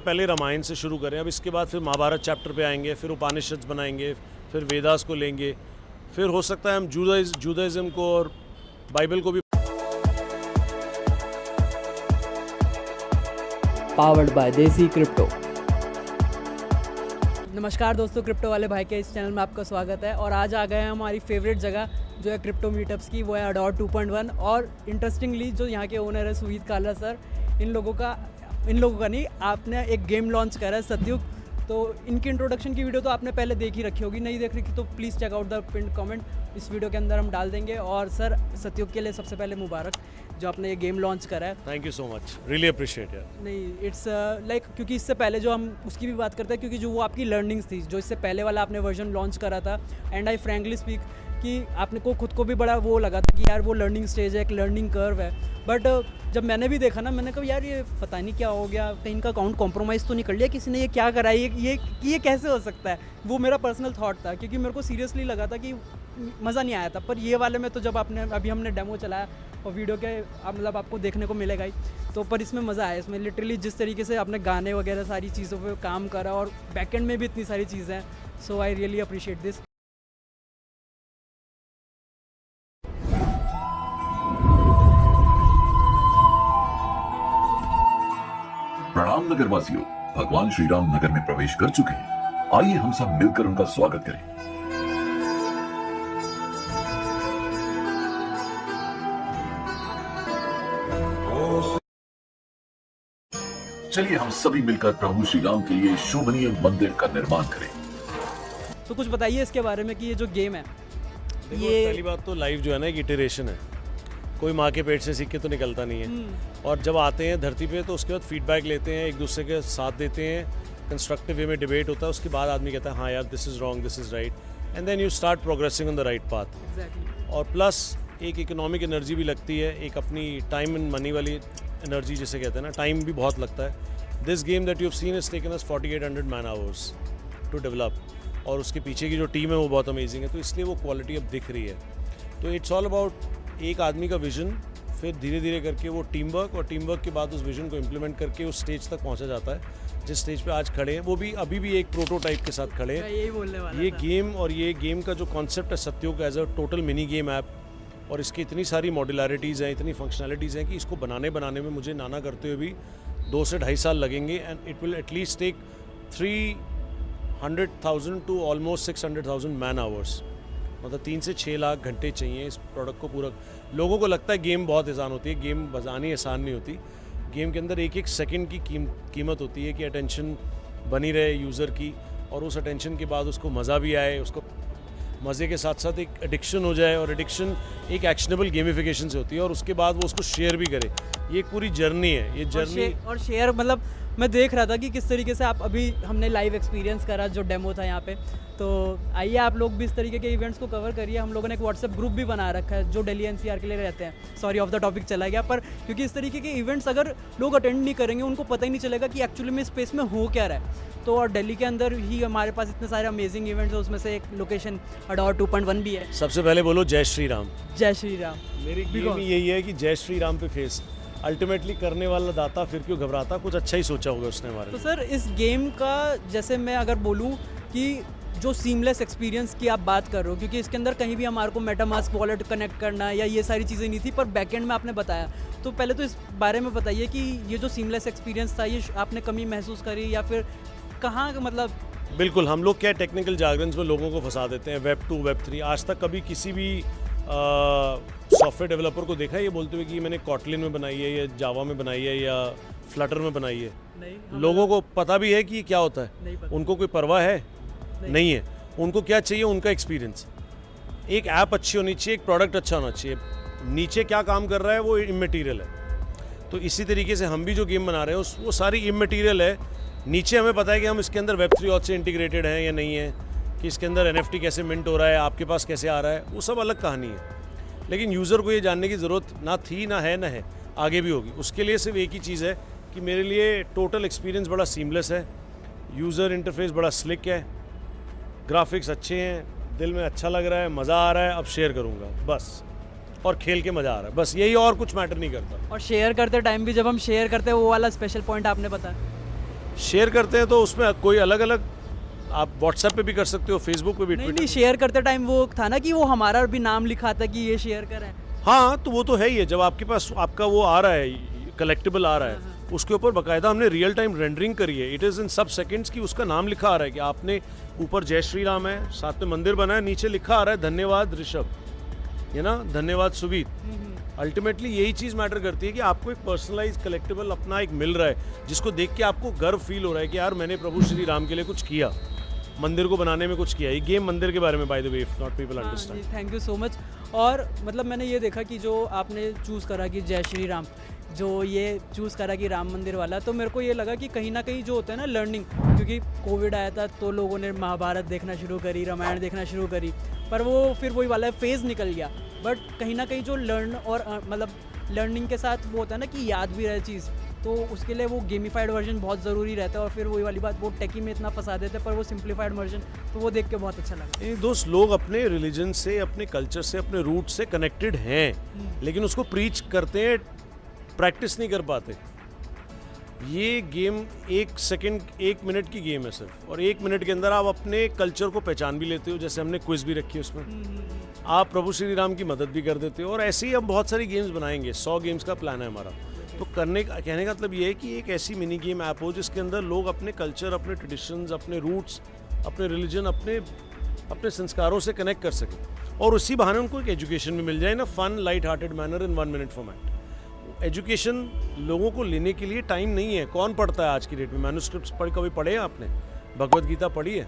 पहले रामायण से शुरू करें, अब इसके बाद फिर महाभारत चैप्टर पे आएंगे, फिर उपनिषद बनाएंगे, फिर वेदास को लेंगे, फिर हो सकता है हम जूडाइज्म को और बाइबल को भी। पावर्ड बाय देसी क्रिप्टो। नमस्कार दोस्तों, क्रिप्टो वाले भाई के इस चैनल में आपका स्वागत है। और आज आ गए हैं हमारी फेवरेट जगह जो है क्रिप्टो मीटअप्स की, वो है अडोर 2.1। और इंटरेस्टिंगली जो यहाँ के ओनर है सुहीद काला सर, इन लोगों का नहीं, आपने एक गेम लॉन्च करा है सतयुग। तो इनकी इंट्रोडक्शन की वीडियो तो आपने पहले देख ही रखी होगी, नहीं देख रखी तो please check out the pin comment, इस वीडियो के अंदर हम डाल देंगे। और सर सतयुग के लिए सबसे पहले मुबारक जो आपने ये गेम लॉन्च करा है। Thank you so much, really appreciate यार। नहीं, इट्स लाइक क्योंकि इससे पहले जो हम उसकी भी बात करते हैं, क्योंकि जो वो आपकी लर्निंग्स थी, जो इससे पहले वाला आपने वर्जन लॉन्च करा था, एंड आई फ्रैंकली स्पीक कि आपने को खुद को भी बड़ा वो लगा था कि यार वो लर्निंग स्टेज है, एक लर्निंग कर्व है। बट जब मैंने भी देखा ना, मैंने कहा यार ये पता नहीं क्या हो गया, कहीं इनका अकाउंट कॉम्प्रोमाइज़ तो नहीं कर लिया किसी ने, ये क्या करा है, ये कैसे हो सकता है। वो मेरा पर्सनल थॉट था, क्योंकि मेरे को सीरियसली लगा था कि मज़ा नहीं आया था। पर ये वाले में तो जब अभी हमने डेमो चलाया और वीडियो के मतलब आपको देखने को मिलेगा ही, तो पर इसमें मज़ा आया। इसमें लिटरली जिस तरीके से आपने गाने वगैरह सारी चीज़ों पे काम करा और बैकएंड में भी इतनी सारी चीज़ें हैं, सो आई रियली अप्रिशिएट दिस। प्रणाम नगरवासियों, भगवान श्री राम नगर में प्रवेश कर चुके हैं। आइए हम सब मिलकर उनका स्वागत करें। चलिए हम सभी मिलकर प्रभु श्री राम के लिए शोभनीय मंदिर का निर्माण करें। तो कुछ बताइए इसके बारे में कि ये जो गेम है, ये पहली बात तो लाइव जो है ना एक इटरेशन है, कोई माँ के पेट से सीख के तो निकलता नहीं है। और जब आते हैं धरती पे तो उसके बाद फीडबैक लेते हैं, एक दूसरे के साथ देते हैं, कंस्ट्रक्टिव वे में डिबेट होता है, उसके बाद आदमी कहता है हाँ यार this is wrong, this is right, and then you start progressing on the right path. और प्लस एक इकोनॉमिक एनर्जी भी लगती है, एक अपनी टाइम एंड मनी वाली एनर्जी जिसे कहते हैं ना, टाइम भी बहुत लगता है। This game that you have seen is taken us 4800 man hours to develop, और उसके पीछे की जो टीम है वो बहुत अमेजिंग है, तो इसलिए वो क्वालिटी अब दिख रही है। तो इट्स ऑल अबाउट एक आदमी का विजन, फिर धीरे धीरे करके वो टीम वर्क, और टीम वर्क के बाद उस विजन को इम्प्लीमेंट करके उस स्टेज तक पहुंचा जाता है जिस स्टेज पे आज खड़े हैं। वो भी अभी भी एक प्रोटोटाइप के साथ खड़े हैं। यही बोलने वाला ये था। गेम और ये गेम का जो कॉन्सेप्ट है Satyug as a total mini game app, और इसकी इतनी सारी मॉड्यूलरिटीज़ हैं, इतनी फंक्शनैलिटीज़ हैं कि इसको बनाने में मुझे नाना करते हुए भी 2 से 2.5 साल लगेंगे, and it will at least take 300,000 to almost 600,000 man hours, मतलब 3 से 6 लाख घंटे चाहिए इस प्रोडक्ट को पूरा। लोगों को लगता है गेम बहुत आसान होती है, गेम बजानी आसान नहीं होती। गेम के अंदर एक एक सेकंड की कीमत होती है कि अटेंशन बनी रहे यूज़र की, और उस अटेंशन के बाद उसको मज़ा भी आए, उसको मज़े के साथ साथ एक एडिक्शन हो जाए, और एडिक्शन एक एक्शनेबल गेमिफिकेशन से होती है, और उसके बाद वो उसको शेयर भी करे। ये एक पूरी जर्नी है, ये जर्नी। और शेयर मतलब मैं देख रहा था कि किस तरीके से आप, अभी हमने लाइव एक्सपीरियंस करा जो डेमो था यहाँ पे, तो आइए आप लोग भी इस तरीके के इवेंट्स को कवर करिए। हम लोगों ने एक व्हाट्सएप ग्रुप भी बना रखा है जो दिल्ली एनसीआर के लिए रहते हैं। सॉरी ऑफ द टॉपिक चला गया, पर क्योंकि इस तरीके के इवेंट्स अगर लोग अटेंड नहीं करेंगे, उनको पता ही नहीं चलेगा कि एक्चुअली में स्पेस में हो क्या रहा है। तो और दिल्ली के अंदर ही हमारे पास इतने सारे अमेजिंग इवेंट्स हैं, उसमें से एक लोकेशन अडोर 2.1 भी है। सबसे पहले बोलो जय श्री राम। जय श्री राम। मेरी गेम यही है कि जय श्री राम पे फेस, अल्टीमेटली करने वाला दाता फिर क्यों घबराता, कुछ अच्छा ही सोचा होगा उसने हमारे। तो सर इस गेम का जैसे मैं अगर बोलूँ कि जो सीमलेस एक्सपीरियंस की आप बात कर रहे हो, क्योंकि इसके अंदर कहीं भी हमारे को मेटामास्क वॉलेट कनेक्ट करना या ये सारी चीज़ें नहीं थी, पर बैकएंड में आपने बताया। तो पहले तो इस बारे में बताइए कि ये जो सीमलेस एक्सपीरियंस था, ये आपने कमी महसूस करी या फिर कहाँ, मतलब। बिल्कुल, हम लोग क्या टेक्निकल जार्गन्स में लोगों को फंसा देते हैं, वेब 2 वेब 3। आज तक कभी किसी भी सॉफ्टवेयर डेवलपर को देखा है ये बोलते हुए कि मैंने कॉटलिन में बनाई है या जावा में बनाई है या फ्लटर में बनाई है? नहीं, लोगों को पता भी है कि ये क्या होता है? उनको कोई परवाह है? नहीं है। उनको क्या चाहिए? उनका एक्सपीरियंस। एक ऐप अच्छी होनी चाहिए, एक प्रोडक्ट अच्छा होना चाहिए, नीचे क्या काम कर रहा है वो इमैटेरियल है। तो इसी तरीके से हम भी जो गेम बना रहे हैं वो सारी इमैटेरियल है। नीचे हमें पता है कि हम इसके अंदर वेब 3 से इंटीग्रेटेड हैं या नहीं है, कि इसके अंदर NFT कैसे मिंट हो रहा है, आपके पास कैसे आ रहा है, वो सब अलग कहानी है। लेकिन यूज़र को ये जानने की ज़रूरत ना थी, ना है, आगे भी होगी। उसके लिए सिर्फ एक ही चीज़ है कि मेरे लिए टोटल एक्सपीरियंस बड़ा सीमलेस है, यूज़र इंटरफेस बड़ा स्लिक है, ग्राफिक्स अच्छे हैं, दिल में अच्छा लग रहा है, मज़ा आ रहा है, अब शेयर करूँगा बस, और खेल के मज़ा आ रहा है बस, यही, और कुछ मैटर नहीं करता। और शेयर करते टाइम भी जब हम शेयर करते हैं, वो वाला स्पेशल पॉइंट आपने बताया। शेयर करते हैं तो उसमें कोई अलग अलग आप व्हाट्सएप पे भी कर सकते हो, फेसबुक पे भी, नहीं ट्विटर नहीं, शेयर करते टाइम वो था ना कि वो हमारा भी नाम लिखा था कि ये शेयर करें। हाँ, तो वो तो है ही है। जब आपके पास आपका वो आ रहा है, कलेक्टिबल आ रहा है, उसके ऊपर बाकायदा हमने रियल टाइम रेंडरिंग करी है। इट इज़ इन सब सेकंड्स की उसका नाम लिखा आ रहा है कि आपने ऊपर जय श्री राम है, साथ में मंदिर बना है, नीचे लिखा आ रहा है धन्यवाद ऋषभ, ये ना, धन्यवाद सुबीर। अल्टीमेटली यही चीज़ मैटर करती है कि आपको एक पर्सनलाइज कलेक्टिबल अपना एक मिल रहा है जिसको देख के आपको गर्व फील हो रहा है कि यार मैंने प्रभु श्री राम के लिए कुछ किया, मंदिर को बनाने में कुछ किया। ये गेम मंदिर के बारे में, by the way, if not people understand. Thank you so much. और मतलब मैंने ये देखा कि जो आपने चूज़ करा कि जय श्री राम, जो ये चूज़ करा कि राम मंदिर वाला, तो मेरे को ये लगा कि कहीं ना कहीं जो होता है ना लर्निंग, क्योंकि कोविड आया था तो लोगों ने महाभारत देखना शुरू करी, रामायण देखना शुरू करी, पर वो फिर वही वाला फेज़ निकल गया। बट कहीं ना कहीं जो लर्न और मतलब लर्निंग के साथ वो होता है ना कि याद भी रहे चीज़, तो उसके लिए वो गेमिफाइड वर्जन बहुत ज़रूरी रहता है। और फिर वही वाली बात, वो टेकी में इतना फंसा देते हैं, पर वो सिंप्लीफाइड वर्जन, तो वो देख के बहुत अच्छा लगा। ये दोस्त लोग अपने रिलीजन से, अपने कल्चर से, अपने रूट से कनेक्टेड हैं, लेकिन उसको प्रीच करते हैं, प्रैक्टिस नहीं कर पाते। ये गेम 1 सेकंड 1 मिनट की गेम है सिर्फ, और 1 मिनट के अंदर आप अपने कल्चर को पहचान भी लेते हो। जैसे हमने क्विज भी रखी है उसमें, आप प्रभु श्री राम की मदद भी कर देते हो। और ऐसे ही हम बहुत सारी गेम्स बनाएंगे, 100 गेम्स का प्लान है हमारा। तो कहने का मतलब ये है कि एक ऐसी मिनी गेम ऐप हो जिसके अंदर लोग अपने कल्चर, अपने ट्रेडिशंस, अपने रूट्स, अपने रिलीजन, अपने संस्कारों से कनेक्ट कर सकें, और उसी बहाने उनको एक एजुकेशन भी मिल जाए ना, fun light hearted manner in 1 minute format. Education लोगों को लेने के लिए टाइम नहीं है। कौन पढ़ता है आज की डेट में? मैन्युस्क्रिप्ट्स कभी पढ़े हैं आपने? भगवद गीता पढ़ी है?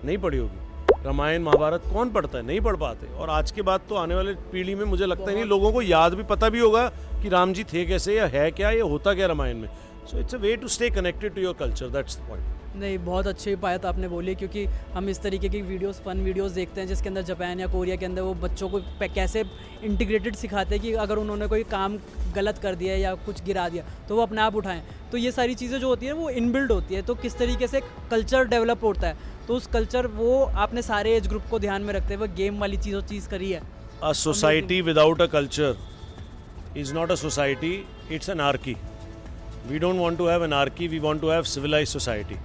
नहीं पढ़ी होगी। रामायण महाभारत कौन पढ़ता है? नहीं पढ़ पाते। और आज के बाद तो आने वाले पीढ़ी में मुझे लगता ही नहीं लोगों को याद भी पता भी होगा कि राम जी थे कैसे, या है क्या, या होता क्या रामायण में। So it's a way to stay connected to your culture, that's the point. नहीं, बहुत अच्छी बात आपने बोली, क्योंकि हम इस तरीके की वीडियोस, फन वीडियोस देखते हैं जिसके अंदर जापान या कोरिया के अंदर वो बच्चों को कैसे इंटीग्रेटेड सिखाते हैं कि अगर उन्होंने कोई काम गलत कर दिया या कुछ गिरा दिया तो वो अपने आप उठाएं। तो ये सारी चीज़ें जो होती हैं वो इनबिल्ड होती है, तो किस तरीके से कल्चर डेवलप होता है, तो उस कल्चर वो आपने सारे एज ग्रुप को ध्यान में रखते हुए गेम वाली चीज़ करी है। A society without a culture is not a society, it's anarchy. We don't want to have anarchy, we want to have civilized society.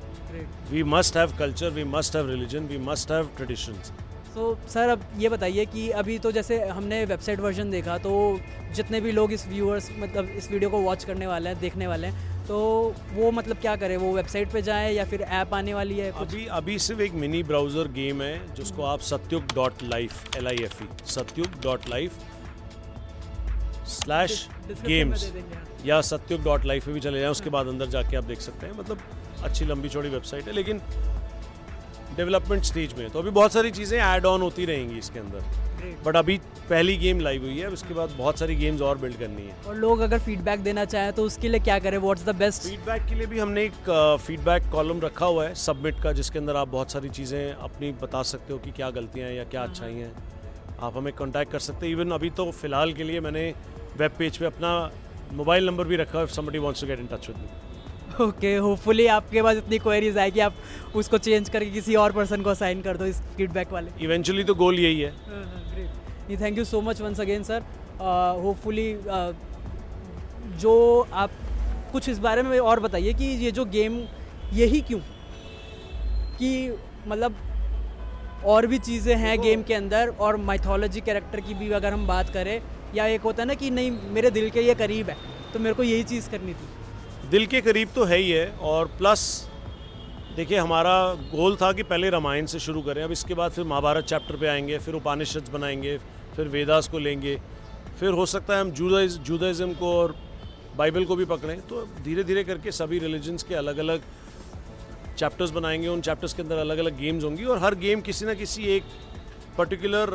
We must have culture, we must have religion, we must have traditions. तो sir अब ये बताइए कि अभी तो जैसे हमने website version देखा, तो जितने भी लोग इस व्यूअर्स मतलब इस वीडियो को वॉच करने वाले हैं, देखने वाले हैं, तो वो मतलब क्या करें? वो वेबसाइट पे जाएं या फिर ऐप आने वाली है कुछ? अभी सिर्फ एक मिनी ब्राउज़र गेम है जिसको आप satyug.life LIFE satyug.life/games या satyug.life पे भी चले जाएं, उसके बाद अंदर जाके आप देख सकते हैं। मतलब अच्छी लंबी चौड़ी वेबसाइट है, लेकिन डेवलपमेंट स्टेज में है, तो अभी बहुत सारी चीज़ें ऐड ऑन होती रहेंगी इसके अंदर। बट अभी पहली गेम लाइव हुई है, उसके बाद बहुत सारी गेम्स और बिल्ड करनी है। और लोग अगर फीडबैक देना चाहें तो उसके लिए क्या करें? What's the best? फीडबैक के लिए भी हमने एक फीडबैक कॉलम रखा हुआ है सबमिट का, जिसके अंदर आप बहुत सारी चीज़ें अपनी बता सकते हो कि क्या गलतियाँ हैं या क्या अच्छाई हैं। आप हमें कांटेक्ट कर सकते हैं। इवन अभी तो फ़िलहाल के लिए मैंने वेब पेज पे अपना मोबाइल नंबर भी रखा है, if somebody wants to get in touch with me. Okay, hopefully आपके पास इतनी क्वेरीज आए कि आप उसको चेंज करके किसी और पर्सन को असाइन कर दो इस फीडबैक वाले। इवेंचुअली तो गोल यही है। Great, thank you so much once again sir. Hopefully जो आप कुछ इस बारे में और बताइए कि ये जो गेम, यही क्यों, कि मतलब और भी चीज़ें हैं गेम के अंदर, और माइथोलॉजी कैरेक्टर की भी अगर हम बात करें, या एक होता है ना कि नहीं मेरे दिल के ये करीब है तो मेरे को यही चीज़ करनी थी। दिल के करीब तो है ही है, और प्लस देखिए हमारा गोल था कि पहले रामायण से शुरू करें, अब इसके बाद फिर महाभारत चैप्टर पे आएंगे, फिर उपनिषद बनाएंगे, फिर वेदास को लेंगे, फिर हो सकता है हम जूडाइज्म को और बाइबल को भी पकड़ें। तो धीरे धीरे करके सभी रिलीजन्स के अलग अलग चैप्टर्स बनाएंगे, उन चैप्टर्स के अंदर अलग अलग गेम्स होंगी, और हर गेम किसी ना किसी एक पर्टिकुलर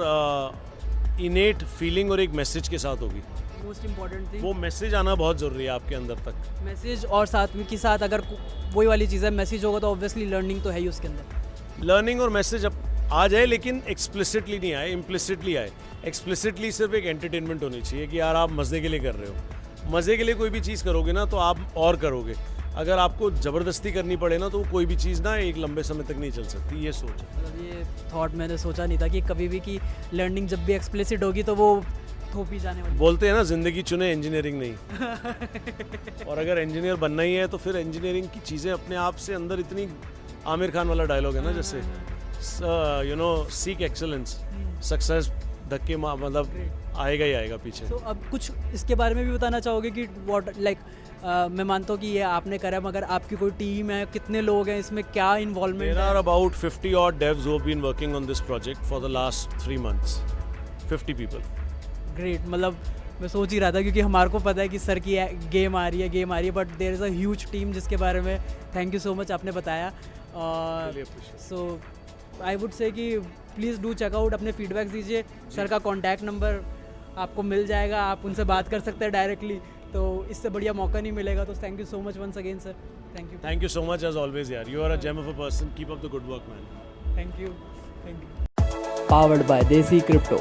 इनेट फीलिंग और एक मैसेज के साथ होगी। मोस्ट इम्पॉर्टेंट थिंग, वो मैसेज आना बहुत ज़रूरी है आपके अंदर तक। मैसेज, और साथ में के साथ अगर वही वाली चीज़ है, मैसेज होगा तो ऑब्वियसली लर्निंग तो है ही उसके अंदर। लर्निंग और मैसेज अब आ जाए, लेकिन एक्सप्लिसिटली नहीं आए, इम्प्लिसिटली आए। एक्सप्लिसिटली सिर्फ एक एंटरटेनमेंट होनी चाहिए कि यार आप मज़े के लिए कर रहे हो। मज़े के लिए कोई भी चीज़ करोगे ना तो आप और करोगे। अगर आपको ज़बरदस्ती करनी पड़े ना तो कोई भी चीज़ ना एक लंबे समय तक नहीं चल सकती। ये सोच, मतलब ये थॉट मैंने सोचा नहीं था कि कभी भी कि लर्निंग जब भी एक्सप्लिसिट होगी तो वो थोपी जाने वाली। बोलते हैं ना, जिंदगी चुने इंजीनियरिंग नहीं। और अगर इंजीनियर बनना ही है तो फिर इंजीनियरिंग की चीज़ें अपने आप से अंदर इतनी, आमिर खान वाला डायलॉग है ना जैसे, you know, seek excellence, success धक्के मतलब आएगा ही आएगा पीछे। तो अब कुछ इसके बारे में भी बताना चाहोगे कि व्हाट लाइक मैं मानता हूँ कि ये आपने करा, मगर आपकी कोई टीम है, कितने लोग हैं इसमें, क्या इन्वॉल्वमेंट There है? are about 50 odd devs who have been working on this project for the last 3 months. 50 people. Great, मतलब मैं सोच ही रहा था क्योंकि हमारे को पता है कि सर की गेम आ रही है, but there is a huge team जिसके बारे में थैंक यू सो मच आपने बताया। Really appreciate. So I would say कि प्लीज़ डू चेकआउट, अपने फीडबैक दीजिए। सर का कॉन्टैक्ट नंबर आपको मिल जाएगा, आप उनसे बात कर सकते हैं डायरेक्टली, तो इससे बढ़िया मौका नहीं मिलेगा। तो thank you so much once again sir, thank you. Thank you so much as always, yaar. You are a gem of a person. Keep up the good work, man. Thank you. Powered by देसी crypto.